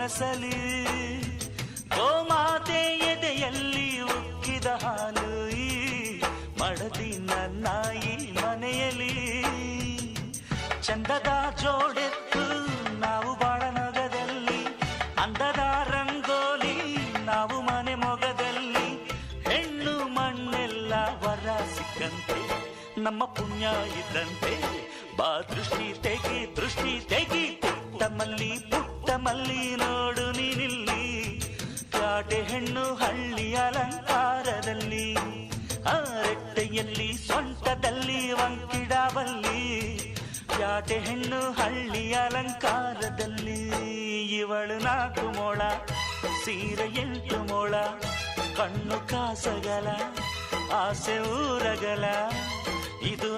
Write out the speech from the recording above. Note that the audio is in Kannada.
ಸೊಗಸಲಿ ಗೋಮಾತೆ ಎದೆಯಲ್ಲಿ ಉಕ್ಕಿದ ಹಾಲು ಈ ಮಡದಿ ನನ್ನಾಯಿ ಮನೆಯಲ್ಲಿ ಚಂದದ ಜೋಡೆತ್ತು ನಾವು ಬಾಳ ನಗದಲ್ಲಿ ಅಂದದ ರಂಗೋಲಿ ನಾವು ಮನೆ ಮೊಗದಲ್ಲಿ ಹೆಣ್ಣು ಮಣ್ಣೆಲ್ಲ ವರ ಸಿಕ್ಕಂತೆ ನಮ್ಮ ಪುಣ್ಯ ಇದ್ದಂತೆ ಬಾ ದೃಷ್ಟಿ ತೆಗಿ ಪುಟ್ಟ ಮಲ್ಲಿ ನೋಡು ನೀನಿಲ್ಲಿ ಪ್ಯಾಟೆ ಹೆಣ್ಣು ಹಳ್ಳಿ ಅಲಂಕಾರದಲ್ಲಿ ರೆಟ್ಟೆಯಲ್ಲಿ ಸೊಂಟದಲ್ಲಿ ವಂಕಿಡಬಲ್ಲಿ ಪ್ಯಾಟೆ ಹೆಣ್ಣು ಹಳ್ಳಿ ಅಲಂಕಾರದಲ್ಲಿ ಇವಳು 4 ಮೊಳ ಸೀರೆ 8 ಮೊಳ ಕಣ್ಣು ಕಾಸಗಲ ಆಸೆ ಊರಗಲ ಇದು